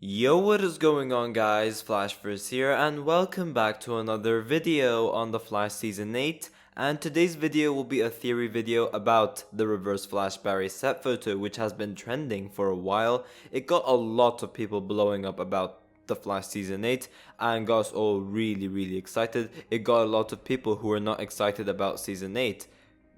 Yo, what is going on, guys? Flashverse here, and welcome back to another video on the Flash Season 8. And today's video will be a theory video about the Reverse Flash Barry set photo, which has been trending for a while. It got a lot of people blowing up about the Flash Season 8 and got us all really excited. It got a lot of people who were not excited about Season 8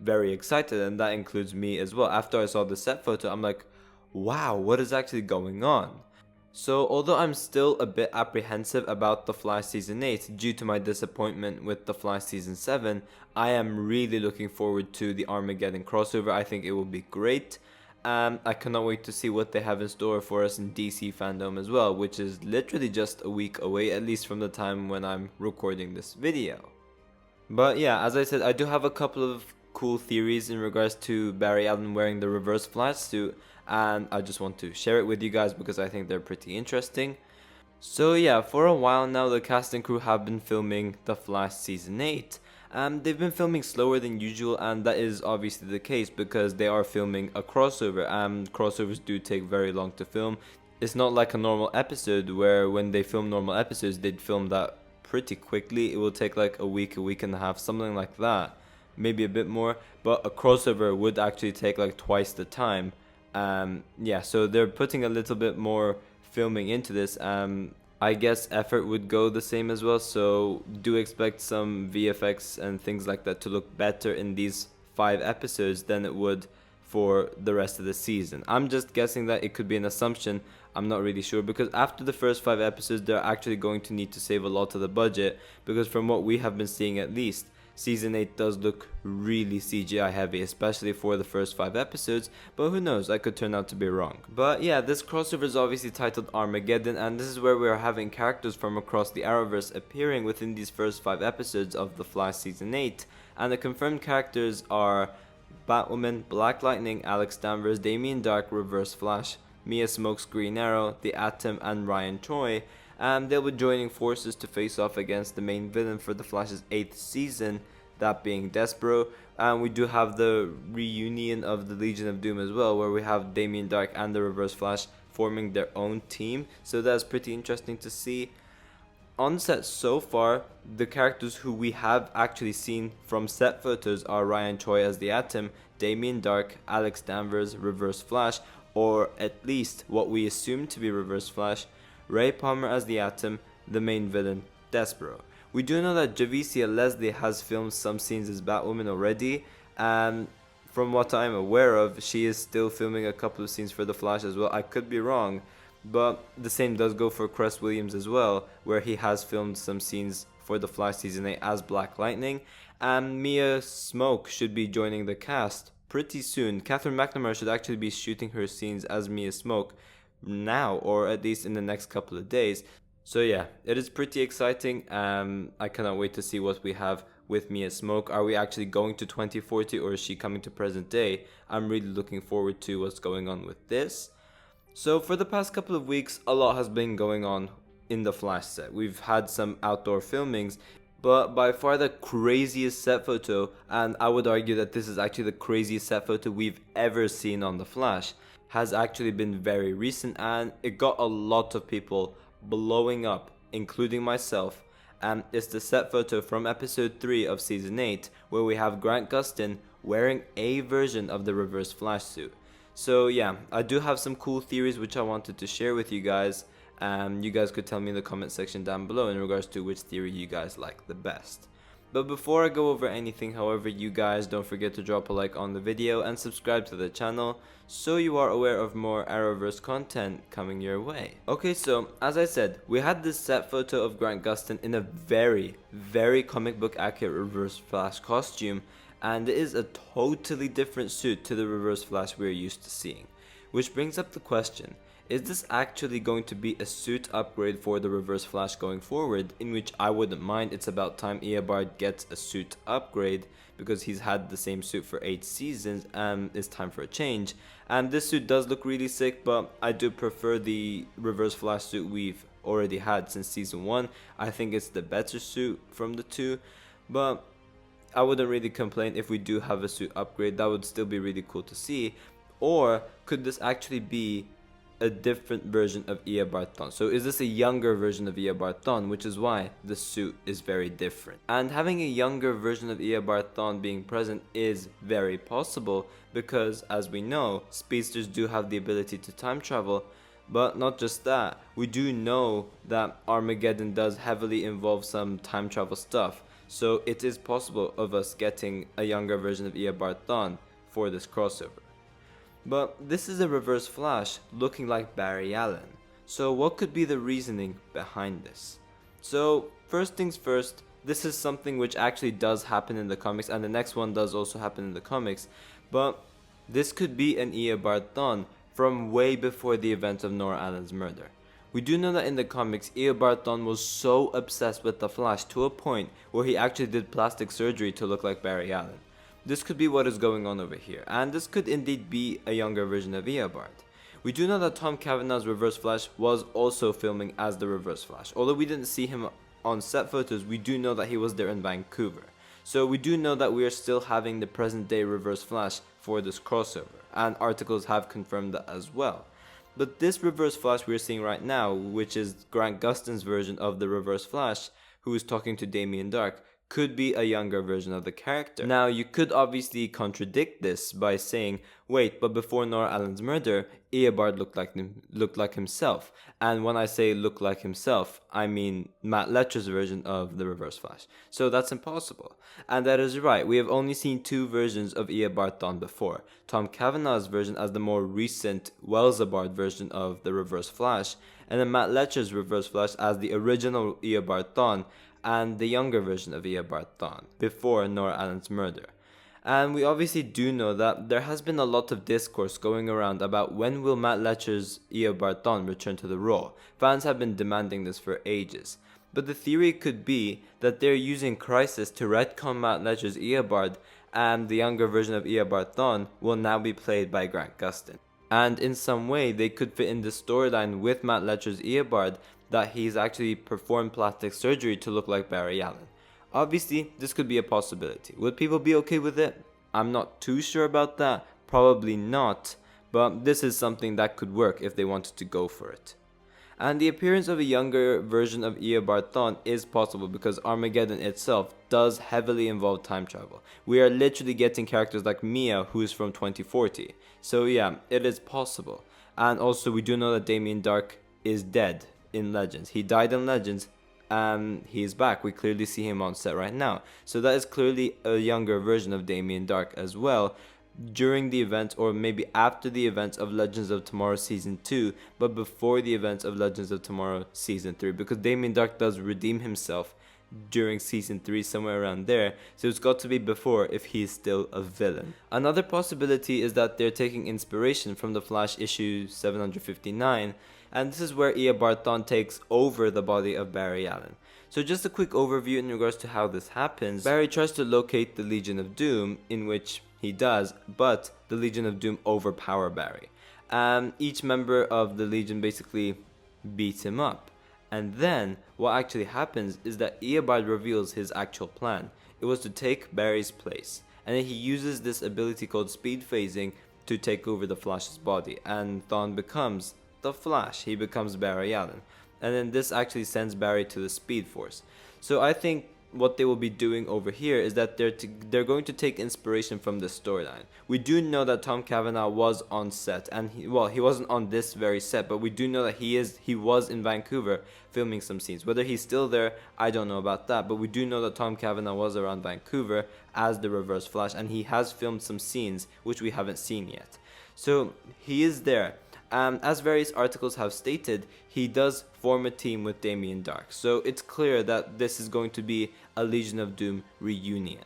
very excited, and that includes me as well. After I saw the set photo, I'm like, wow, what is actually going on? So, although I'm still a bit apprehensive about The Flash Season 8 due to my disappointment with The Flash Season 7, I am really looking forward to the Armageddon crossover. I think it will be great. I cannot wait to see what they have in store for us in DC fandom as well, which is literally just a week away, at least from the time when I'm recording this video. But yeah, as I said, I do have a couple of cool theories in regards to Barry Allen wearing the Reverse Flash suit, and I just want to share it with you guys because I think they're pretty interesting. So yeah, for a while now the cast and crew have been filming The Flash Season 8. They've been filming slower than usual, and that is obviously the case because they are filming a crossover, and crossovers do take very long to film. It's not like a normal episode where when they film normal episodes they'd film that pretty quickly. It will take like a week and a half, something like that, maybe a bit more, but a crossover would actually take like twice the time. Yeah, so they're putting a little bit more filming into this. I guess effort would go the same as well, so do expect some VFX and things like that to look better in these 5 episodes than it would for the rest of the season. I'm just guessing that it could be an assumption. I'm not really sure because after the first 5 episodes they're actually going to need to save a lot of the budget, because from what we have been seeing at least, Season 8 does look really CGI heavy, especially for the first 5 episodes, but who knows, I could turn out to be wrong. But yeah, this crossover is obviously titled Armageddon, and this is where we are having characters from across the Arrowverse appearing within these first 5 episodes of The Flash Season 8, and the confirmed characters are Batwoman, Black Lightning, Alex Danvers, Damien Dark, Reverse Flash, Mia Smoke's Green Arrow, The Atom, and Ryan Choi. They'll be joining forces to face off against the main villain for the Flash's 8th season, that being Despero. And we do have the reunion of the Legion of Doom as well, where we have Damien Dark and the Reverse Flash forming their own team, so that's pretty interesting to see. On set so far, the characters who we have actually seen from set photos are Ryan Choi as the Atom, Damien Dark, Alex Danvers, Reverse Flash, or at least what we assume to be Reverse Flash, Ray Palmer as the Atom, the main villain, Despero. We do know that Javicia Leslie has filmed some scenes as Batwoman already, and from what I'm aware of, she is still filming a couple of scenes for The Flash as well. I could be wrong, but the same does go for Cress Williams as well, where he has filmed some scenes for The Flash Season 8 as Black Lightning, and Mia Smoke should be joining the cast pretty soon. Catherine McNamara should actually be shooting her scenes as Mia Smoke now, or at least in the next couple of days. So yeah, it is pretty exciting. I cannot wait to see what we have with Mia Smoke. Are we actually going to 2040 or is she coming to present day? I'm really looking forward to what's going on with this. So for the past couple of weeks, a lot has been going on in the Flash set. We've had some outdoor filmings, but by far the craziest set photo, and I would argue that this is actually the craziest set photo we've ever seen on the Flash, has actually been very recent, and it got a lot of people blowing up, including myself. And it's the set photo from episode 3 of season 8, where we have Grant Gustin wearing a version of the Reverse Flash suit. So yeah, I do have some cool theories which I wanted to share with you guys. You guys could tell me in the comment section down below in regards to which theory you guys like the best. But before I go over anything, however, you guys don't forget to drop a like on the video and subscribe to the channel so you are aware of more Arrowverse content coming your way. Okay, so as I said, we had this set photo of Grant Gustin in a very comic book accurate Reverse Flash costume, and it is a totally different suit to the Reverse Flash we're used to seeing. Which brings up the question, is this actually going to be a suit upgrade for the Reverse Flash going forward? In which I wouldn't mind. It's about time Bart gets a suit upgrade, because he's had the same suit for 8 seasons and it's time for a change. And this suit does look really sick, but I do prefer the Reverse Flash suit we've already had since season 1. I think it's the better suit from the two, but I wouldn't really complain if we do have a suit upgrade. That would still be really cool to see. Or could this actually be a different version of Eobard Thawne? So is this a younger version of Eobard Thawne, which is why the suit is very different? And having a younger version of Eobard Thawne being present is very possible because, as we know, speedsters do have the ability to time travel. But not just that, we do know that Armageddon does heavily involve some time travel stuff. So it is possible of us getting a younger version of Eobard Thawne for this crossover. But this is a Reverse Flash looking like Barry Allen. So what could be the reasoning behind this? So first things first, this is something which actually does happen in the comics, and the next one does also happen in the comics. But this could be an Eobard Thawne from way before the events of Nora Allen's murder. We do know that in the comics, Eobard Thawne was so obsessed with the Flash to a point where he actually did plastic surgery to look like Barry Allen. This could be what is going on over here, and this could indeed be a younger version of Eobard. We do know that Tom Cavanagh's Reverse Flash was also filming as the Reverse Flash. Although we didn't see him on set photos, we do know that he was there in Vancouver. So we do know that we are still having the present day Reverse Flash for this crossover, and articles have confirmed that as well. But this Reverse Flash we're seeing right now, which is Grant Gustin's version of the Reverse Flash, who is talking to Damien Darhk, could be a younger version of the character. Now, you could obviously contradict this by saying, wait, but before Nora Allen's murder, Eobard looked like himself. And when I say look like himself, I mean Matt Letcher's version of the Reverse Flash. So that's impossible. And that is right, we have only seen two versions of Eobard Thawne before. Tom Cavanagh's version as the more recent Welzabard version of the Reverse Flash, and then Matt Letcher's Reverse Flash as the original Eobard Thawne, and the younger version of Eobard Thawne before Nora Allen's murder. And we obviously do know that there has been a lot of discourse going around about when will Matt Letcher's Eobard Thawne return to the role. Fans have been demanding this for ages. But the theory could be that they're using Crisis to retcon Matt Letcher's Eobard, and the younger version of Eobard Thawne will now be played by Grant Gustin. And in some way, they could fit in the storyline with Matt Letcher's Eobard that he's actually performed plastic surgery to look like Barry Allen. Obviously, this could be a possibility. Would people be okay with it? I'm not too sure about that. Probably not. But this is something that could work if they wanted to go for it. And the appearance of a younger version of Eobard Thawne is possible because Armageddon itself does heavily involve time travel. We are literally getting characters like Mia, who is from 2040. So yeah, it is possible. And also we do know that Damien Darhk is dead in Legends. He died in Legends and he is back. We clearly see him on set right now. So that is clearly a younger version of Damien Darhk as well, during the events or maybe after the events of Legends of Tomorrow Season 2, but before the events of Legends of Tomorrow Season 3, because Damien Darhk does redeem himself during Season 3, somewhere around there, so it's got to be before if he's still a villain. Another possibility is that they're taking inspiration from the Flash issue 759, and this is where Eobard Thawne takes over the body of Barry Allen. So just a quick overview in regards to how this happens. Barry tries to locate the Legion of Doom, in which he does, but the Legion of Doom overpower Barry. Each member of the Legion basically beats him up. And then what actually happens is that Eobard reveals his actual plan. It was to take Barry's place. And then he uses this ability called speed phasing to take over the Flash's body. And Thawne becomes the Flash. He becomes Barry Allen. And then this actually sends Barry to the Speed Force. So I think what they will be doing over here is that they're going to take inspiration from this storyline. We do know that Tom Cavanagh was on set, and he wasn't on this very set, but we do know that he was in Vancouver filming some scenes. Whether he's still there, I don't know about that, but we do know that Tom Cavanagh was around Vancouver as the Reverse Flash, and he has filmed some scenes which we haven't seen yet. So he is there. As various articles have stated, he does form a team with Damien Darhk, so it's clear that this is going to be a Legion of Doom reunion.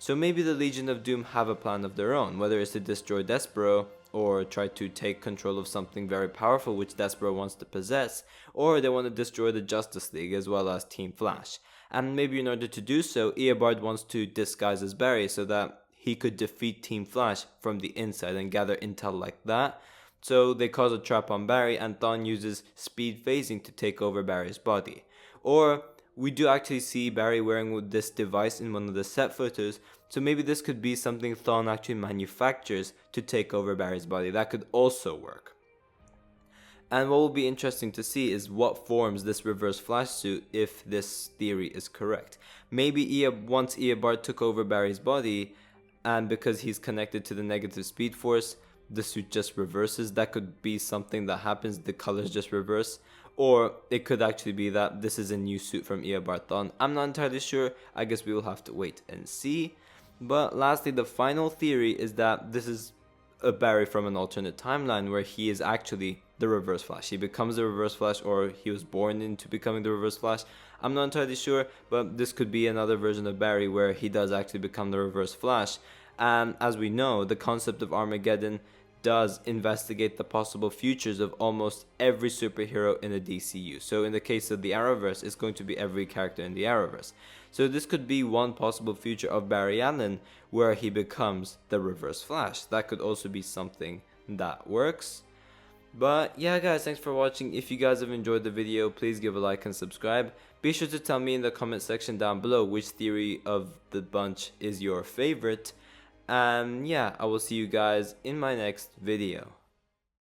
So maybe the Legion of Doom have a plan of their own, whether it's to destroy Despero, or try to take control of something very powerful which Despero wants to possess, or they want to destroy the Justice League as well as Team Flash. And maybe in order to do so, Eobard wants to disguise as Barry so that he could defeat Team Flash from the inside and gather intel like that. So they cause a trap on Barry, and Thawne uses speed phasing to take over Barry's body. Or we do actually see Barry wearing this device in one of the set photos, so maybe this could be something Thawne actually manufactures to take over Barry's body. That could also work. And what will be interesting to see is what forms this Reverse Flash suit if this theory is correct. Maybe once Bart took over Barry's body, and because he's connected to the negative speed force, the suit just reverses. That could be something that happens, the colors just reverse. Or it could actually be that this is a new suit from Bart. I'm not entirely sure. I guess we will have to wait and see. But lastly, the final theory is that this is a Barry from an alternate timeline where he is actually the Reverse Flash. He becomes the Reverse Flash, or he was born into becoming the Reverse Flash. I'm not entirely sure, but this could be another version of Barry where he does actually become the Reverse Flash. And as we know, the concept of Armageddon does investigate the possible futures of almost every superhero in the DCU. So in the case of the Arrowverse, it's going to be every character in the Arrowverse. So this could be one possible future of Barry Allen where he becomes the Reverse Flash. That could also be something that works. But yeah guys, thanks for watching. If you guys have enjoyed the video, please give a like and subscribe. Be sure to tell me in the comment section down below which theory of the bunch is your favorite. And yeah, I will see you guys in my next video.